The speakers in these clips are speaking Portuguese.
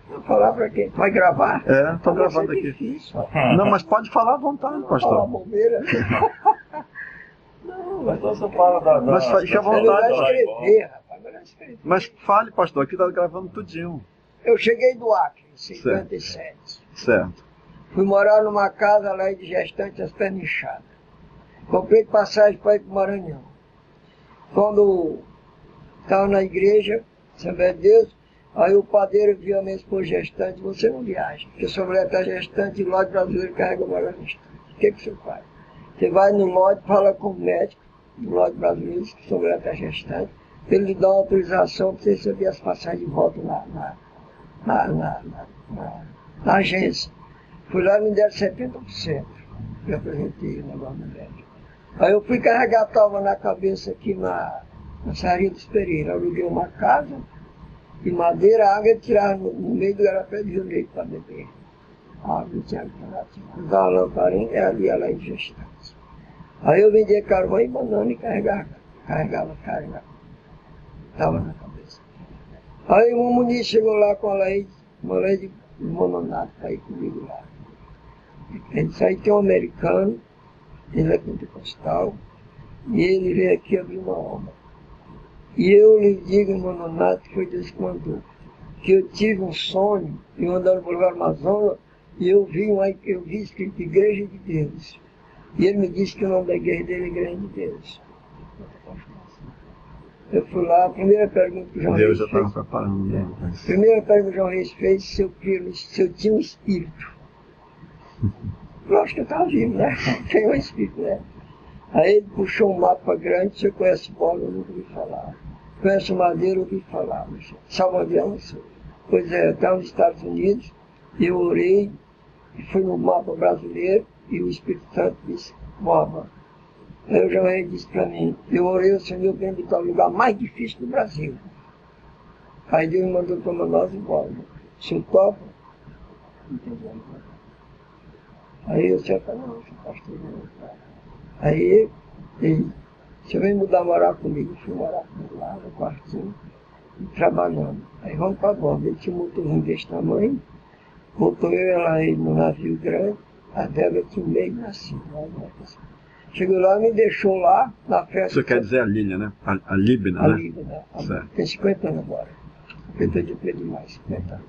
Vou falar para quem? Vai gravar? É, estou gravando aqui. Difícil, não, mas pode falar à vontade, falar pastor. bobeira. Não, Mas você fala da... Mas fica à é melhor vontade. escrever, rapaz. Melhor escrever. Mas fale, pastor, aqui está gravando tudinho. Eu cheguei do Acre, em 57. Certo. Fui morar numa casa lá de gestante, as pernas inchadas. Comprei passagem para ir para o Maranhão. Quando estava na igreja, Assembleia de Deus, aí o padeiro viu a minha esposa gestante: você não viaja, porque sua mulher está gestante e o lote brasileiro carrega a mulher gestante. O que você faz? Você vai no lote, fala com o médico do lote brasileiro, que sua mulher está gestante, ele lhe dá uma autorização para você receber as passagens de volta na agência. Fui lá e me deram 70%. Eu apresentei o negócio no médico. Aí eu fui carregar a talma na cabeça aqui na Serraria dos Pereira. Eu aluguei uma casa de madeira, a água eu tirava no meio do garapé de Janeiro para beber. A água tinha que usar uma lamparina e ali ela em gestante. Aí eu vendia carvão e banana e carregava. Estava na cabeça. Aí o Muniz chegou lá com uma lei de mononato para ir comigo lá. Ele disse: aí tem um americano, ele é pentecostal, e ele veio aqui abrir uma obra. E eu lhe digo, irmão Nonato, que foi Deus que mandou, que eu tive um sonho, eu andando no lugar Amazonas, e eu vi escrito Igreja de Deus. E ele me disse que o nome da igreja dele é Igreja de Deus. Eu fui lá, a primeira pergunta que o João Deus Reis já fez. estava preparando. A primeira pergunta que o João Reis fez, se eu tinha um espírito. Lógico que eu estava vivo, né? Tem um espírito, né? Aí ele puxou um mapa grande: você conhece bola? Eu nunca ouvi falar. Conhece madeira? Eu ouvi falar. Salvador, não sei. Pois é, eu estava nos Estados Unidos, eu orei, e fui no mapa brasileiro, e o Espírito Santo disse: mapa. Aí o João Reis disse para mim: eu orei ao Senhor para invitar o lugar mais difícil do Brasil. Aí Deus me mandou para Manaus e embora. O senhor topa? Entendeu? Aí eu disse: não, eu sou pastor. Aí ele: você vem mudar, morar comigo? Eu fui morar comigo lá no quartinho, e trabalhando. Aí vamos para a borda. Ele tinha um motorzinho desse tamanho, botou eu lá ele no navio grande, a Débora tinha um meio nascido. Chegou lá e me deixou lá na festa. Você quer dizer a Lília, né? A Líbina, a né? Líbina, né? Certo. Tem 50 anos agora. 50 de Pedro mais, 50 anos.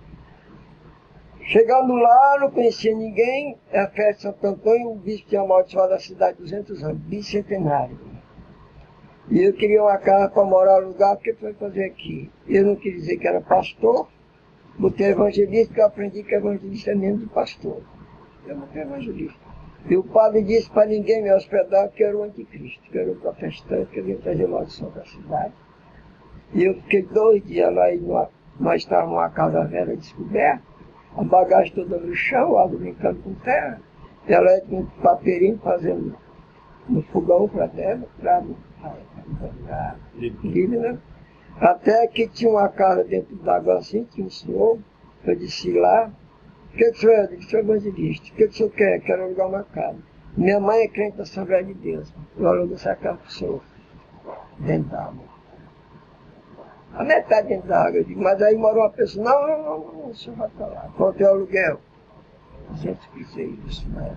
Chegando lá, não conhecia ninguém, é a festa de Santo Antônio, o bispo tinha amaldiçoado a cidade 200 anos, bicentenário. E eu queria uma casa para morar no lugar, porque foi fazer aqui. Eu não queria dizer que era pastor, botei evangelista, porque eu aprendi que evangelista é mesmo de pastor. Eu não fui evangelista. E o padre disse para ninguém me hospedar que eu era o anticristo, que eu era o protestante, que eu ia trazer maldição para a cidade. E eu fiquei 2 dias lá, e nós estávamos numa casa velha descoberta, a bagagem toda no chão, o água brincando com terra, ela com um papeirinho fazendo no fogão para dela, para Líbina. Até que tinha uma casa dentro d'água assim, tinha um senhor, eu disse lá: o que o senhor é? Eu disse: sou evangelista. O que o senhor quer? Quero alugar uma casa. Minha mãe é crente da Assembleia de Deus. Eu alugo essa casa para o senhor, dentro d'água. A metade dentro d'água. Eu digo: mas aí morou uma pessoa. Não, o senhor vai para lá. Quanto é o aluguel? 200 isso, né?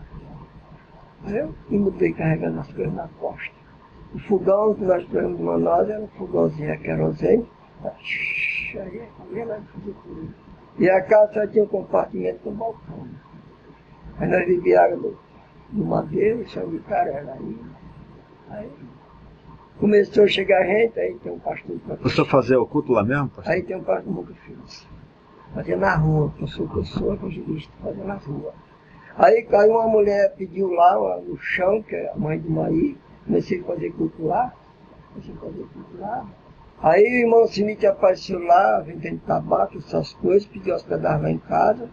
Aí eu me mudei carregando as coisas na costa. O fogão que nós tivemos em Manaus era um fogãozinho a querosene. E a casa só tinha um compartimento com balcão. Aí nós bebíamos água do madeiro, chão de carela aí. Começou a chegar gente, aí tem um pastor. O senhor fazia o culto lá mesmo, pastor? Aí tem um pastor, nunca fiz. Fazia na rua, eu sou evangelista, fazia na rua. Aí uma mulher pediu lá no chão, que é a mãe do Maí, comecei a fazer culto lá. Aí o irmão Simite apareceu lá, vendendo tabaco, essas coisas, pediu hospedar lá em casa.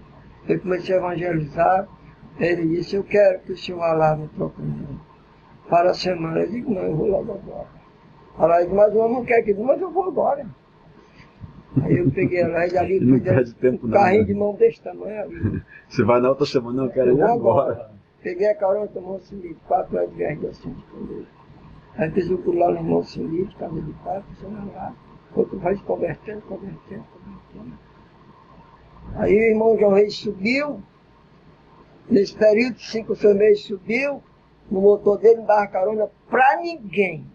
Eu comecei a evangelizar. Ele disse: eu quero que o senhor vá lá no trocamento para a semana. Eu digo: não, eu vou logo agora. Aí ele disse: mas eu não quero que eu, mas eu vou agora. Aí eu peguei lá e ali não perde tempo, um carrinho não, de mão desse tamanho ali. Você vai na outra semana, não, eu quero ir agora. Peguei a carona com o irmão Simite, 4 horas de viagem assim de comer. Aí fiz o curso lá no irmão Simite, casa de paz, funcionando lá. Outro vai se convertendo. Aí o irmão João Reis subiu, nesse período de 5 ou 6 meses subiu, no motor dele não dava carona pra ninguém.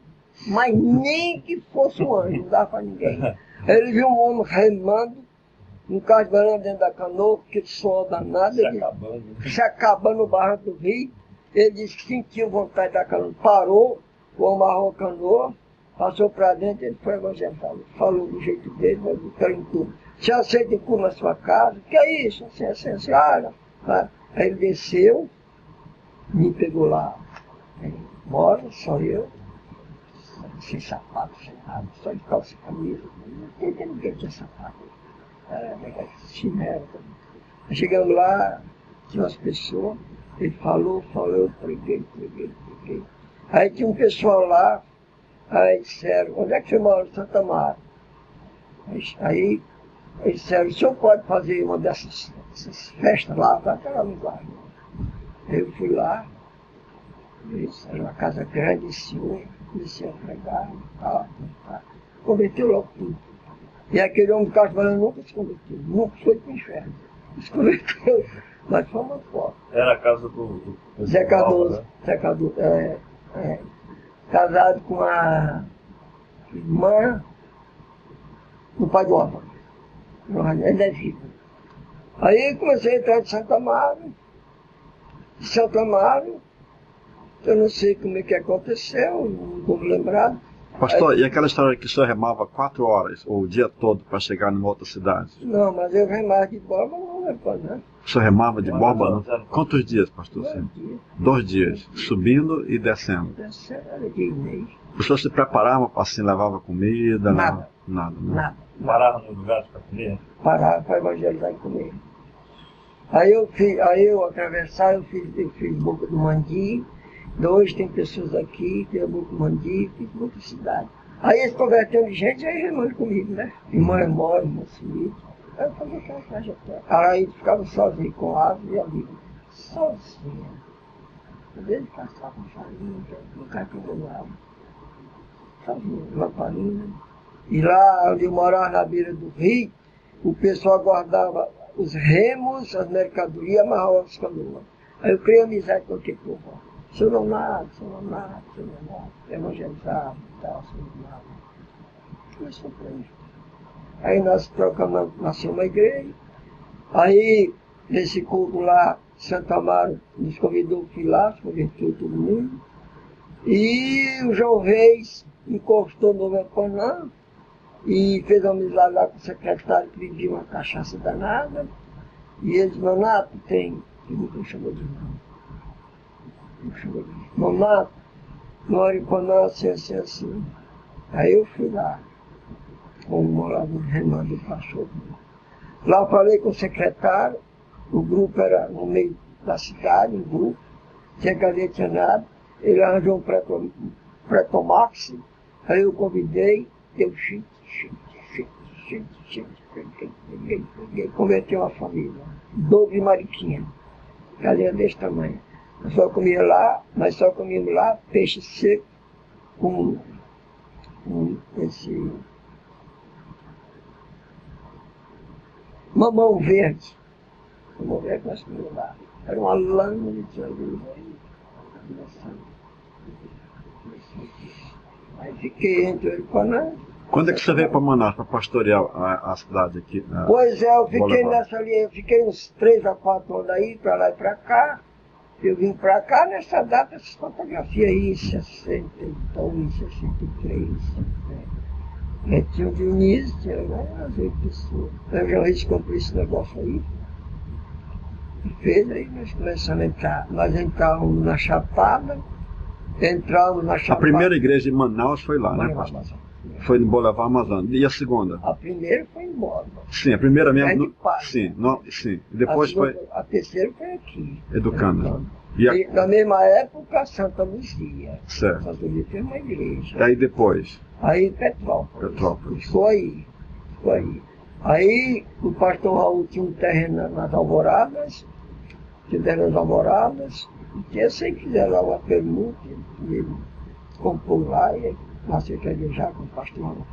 Mas nem que fosse um anjo, não dava pra ninguém. Aí ele viu um homem remando, um carro de banana dentro da canoa, que som danado, se acabando no barranco do rio. Ele disse que sentiu vontade da canoa, parou, amarrou a canoa, passou para dentro, ele foi evangelizado. Falou do jeito dele, mas perguntou: "Você aceita cu na sua casa?" "Que é isso?" Assim, Aí ele desceu, me pegou lá. Mora, só eu, sem sapato, sem nada, só de calça e camisa. Ninguém tinha sapato. Era chinelo. Chegamos lá, tinha umas pessoas, ele falou, eu preguei. Aí tinha um pessoal lá, aí disseram: "Onde é que você mora?" "Santa Mara." Aí eles disseram: "O senhor pode fazer uma dessas festas lá para aquela linguagem?" Eu fui lá, era uma casa grande, senhor, comecei a pregar, converteu logo tudo. E aquele homem do carro falando nunca se converteu, nunca foi para o inferno. Se converteu, mas foi uma foto. Era a casa do Zé Cardoso, né? Zé Cardoso, casado com a irmã do pai do Álvaro. Ainda é vivo. Aí comecei a entrar de Santa Amaro. De Santa Amaro, eu não sei como é que aconteceu, não estou lembrado. Pastor, e aquela história que o senhor remava 4 horas, ou o dia todo, para chegar numa outra cidade? Não, mas eu remava de borba, não é para não. O senhor remava de borba, não? Quantos dias, pastor? 2 dias. 2 dias, subindo e descendo. Descendo era dia e meio. O senhor se preparava, assim, levava comida? Nada. Nada, né? Nada. Parava nos lugares para comer? Parava para evangelizar e comer. Aí eu atravessar, eu fiz Boca do Mandi. Hoje tem pessoas aqui, tem a Boca do Mandi, fiz muita cidade. Aí eles convertendo de gente, aí remando comigo, né? Irmã Emória, irmã Suíte. Aí eu fazia aquela trajetória. Aí ficava sozinho com a árvore e a Bíblia. Sozinho. Às vezes passava com farinha, no cartão do lado. Sozinho, lamparina. E lá onde eu morava, na beira do rio, o pessoal guardava os remos, as mercadorias, amarrava as canoas. Aí eu criei amizade com aquele povo. Seu Leonardo, evangelizava e tal, seu Leonardo. Começou por aí. Aí nós trocamos, nasceu uma igreja. Aí, nesse culto lá, Santa Amaro nos convidou para ir lá, converteu todo mundo. E o João Reis encostou no meu Panã e fez amizade lá com o secretário que vendia uma cachaça danada. E eles: "Nonato, tem." Ele nunca chamou de nome. "Nonato, mora em Panã, assim. Aí eu fui lá, como morava no Remando do Cachorro. Lá eu falei com o secretário, o grupo era no meio da cidade, um grupo, tinha cadete, tinha nada. Ele arranjou um pretomax, aí eu convidei, deu shit, peguei, converteu uma família. Douglas e Mariquinha, casinha desse tamanho. Nós só comíamos lá peixe seco com esse mamão verde. Mamão verde nós comíamos lá. Era uma lama de tijolo. Aí fiquei entre o Panã. Quando é que você veio para Manaus, para pastorear a cidade aqui? Pois é, eu fiquei Boulevard? nessa linha, eu fiquei uns 3 a 4 anos aí, para lá e para cá. Eu vim para cá nessa data, essas fotografias aí, em 62, 63. Tinha o Dionísio, tinha as 8 pessoas. Eu já comprei esse negócio aí. E fez, aí nós começamos a entrar. Nós entrávamos na Chapada, A primeira igreja de Manaus foi lá, né, pastor? Foi no Boulevard Amazônia. E a segunda? A primeira foi embora. Sim, a primeira mesmo. É de paz. Sim. Depois foi A terceira foi aqui. Educando. E na mesma época, Santa Luzia. Certo. Santa Luzia tem uma igreja. Aí depois? Aí Petrópolis. Ficou aí. Aí o pastor Raul tinha um terreno nas Alvoradas, fizeram as Alvoradas, e assim fizeram lá uma permuta, e ele comprou lá e nasceu a igreja com o pastor Raul.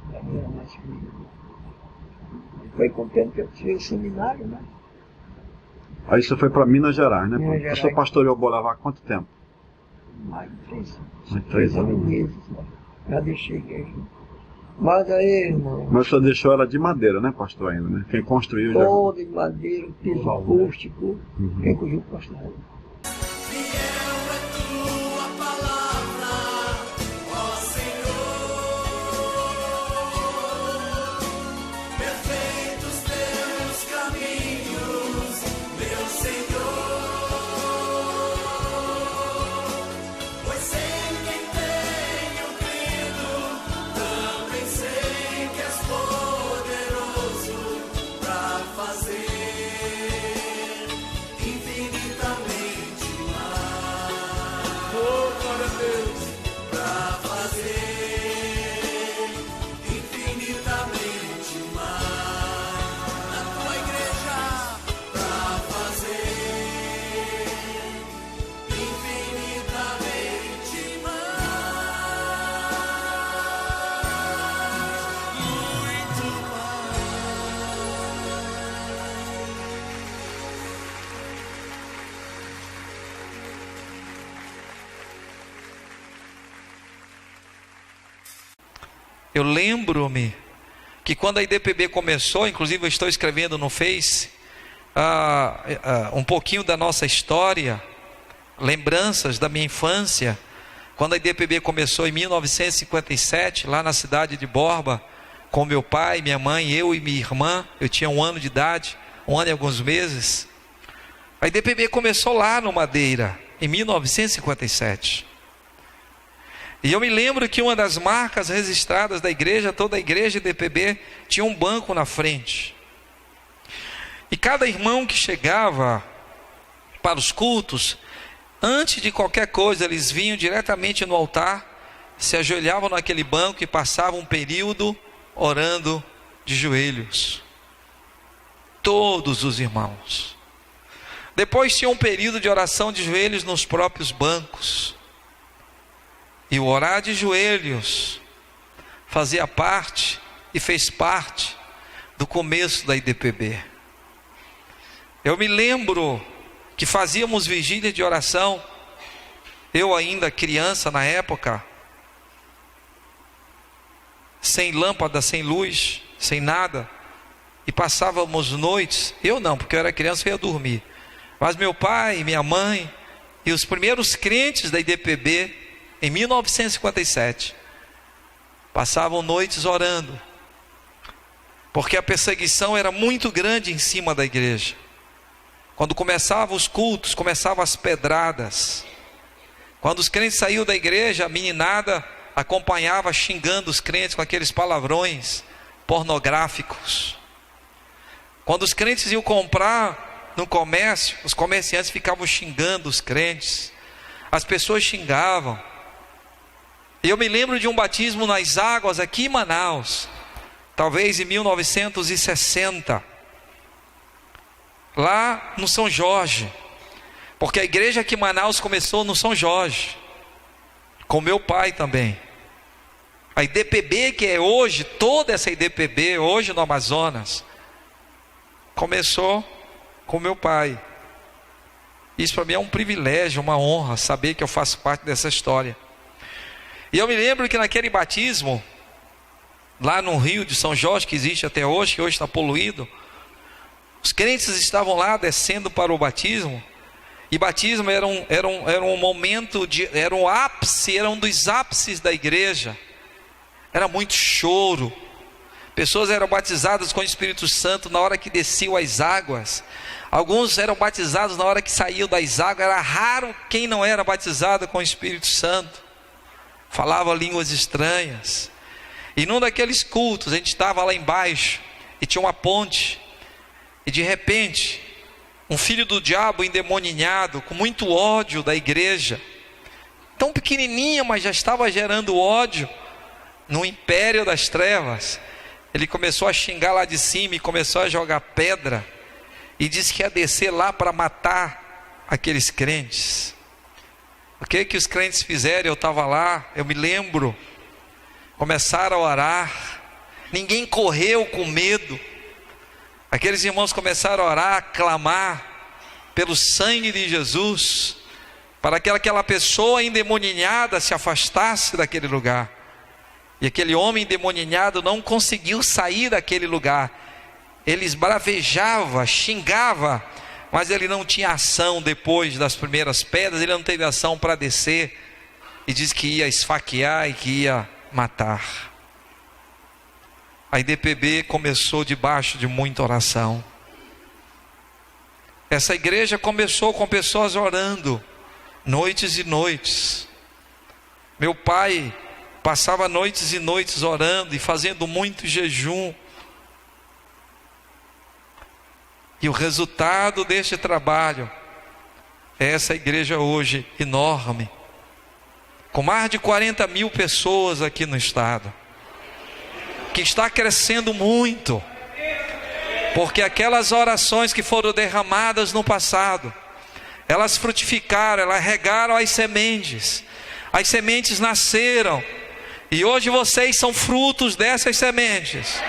Foi contente que eu fiz o seminário, né? Aí você foi para Minas Gerais, né? Minas Gerais. Você pastoreou Bolavar há quanto tempo? Mais de 3 anos. Mais de 3 anos. Meses, né? Já deixei a igreja. Mas aí, irmão, Mas você deixou ela de madeira, né, pastor, ainda, né? Quem construiu já... toda de madeira, piso acústico, quem construiu pastor. Eu lembro-me que quando a IDPB começou, inclusive eu estou escrevendo no Face, um pouquinho da nossa história, lembranças da minha infância, quando a IDPB começou em 1957, lá na cidade de Borba, com meu pai, minha mãe, eu e minha irmã. Eu tinha 1 ano de idade, 1 ano e alguns meses. A IDPB começou lá no Madeira, em 1957. E eu me lembro que uma das marcas registradas da igreja, toda a igreja IDPB, tinha um banco na frente. E cada irmão que chegava para os cultos, antes de qualquer coisa, eles vinham diretamente no altar, se ajoelhavam naquele banco e passavam um período orando de joelhos. Todos os irmãos. Depois tinha um período de oração de joelhos nos próprios bancos. E o orar de joelhos fazia parte e fez parte do começo da IDPB. Eu me lembro que fazíamos vigília de oração, eu ainda criança na época, sem lâmpada, sem luz, sem nada, e passávamos noites, eu não, porque eu era criança e ia dormir, mas meu pai, minha mãe e os primeiros crentes da IDPB, em 1957, passavam noites orando, porque a perseguição era muito grande em cima da igreja. Quando começavam os cultos, começavam as pedradas. Quando os crentes saíam da igreja, a meninada acompanhava xingando os crentes com aqueles palavrões pornográficos. Quando os crentes iam comprar no comércio, os comerciantes ficavam xingando os crentes. As pessoas xingavam. Eu me lembro de um batismo nas águas aqui em Manaus, talvez em 1960, lá no São Jorge, porque a igreja aqui em Manaus começou no São Jorge, com meu pai também. A IDPB que é hoje, toda essa IDPB hoje no Amazonas, começou com meu pai. Isso para mim é um privilégio, uma honra, saber que eu faço parte dessa história. E eu me lembro que naquele batismo, lá no rio de São Jorge, que existe até hoje, que hoje está poluído, os crentes estavam lá descendo para o batismo, e batismo era um momento, era um ápice, era um dos ápices da igreja, era muito choro, pessoas eram batizadas com o Espírito Santo na hora que desciam as águas, alguns eram batizados na hora que saíam das águas, era raro quem não era batizado com o Espírito Santo, falava línguas estranhas. E num daqueles cultos, a gente estava lá embaixo, e tinha uma ponte, e de repente, um filho do diabo endemoninhado, com muito ódio da igreja, tão pequenininha, mas já estava gerando ódio, no império das trevas, ele começou a xingar lá de cima, e começou a jogar pedra, e disse que ia descer lá para matar aqueles crentes. O que os crentes fizeram? Eu estava lá, eu me lembro, começaram a orar, ninguém correu com medo, aqueles irmãos começaram a orar, a clamar, pelo sangue de Jesus, para que aquela pessoa endemoninhada se afastasse daquele lugar. E aquele homem endemoninhado não conseguiu sair daquele lugar. Ele esbravejava, xingava, mas ele não tinha ação depois das primeiras pedras, ele não teve ação para descer, e diz que ia esfaquear e que ia matar. A IDPB começou debaixo de muita oração. Essa igreja começou com pessoas orando, noites e noites. Meu pai passava noites e noites orando e fazendo muito jejum. E o resultado deste trabalho é essa igreja hoje enorme, com mais de 40 mil pessoas aqui no estado, que está crescendo muito, porque aquelas orações que foram derramadas no passado, elas frutificaram, elas regaram as sementes nasceram, e hoje vocês são frutos dessas sementes.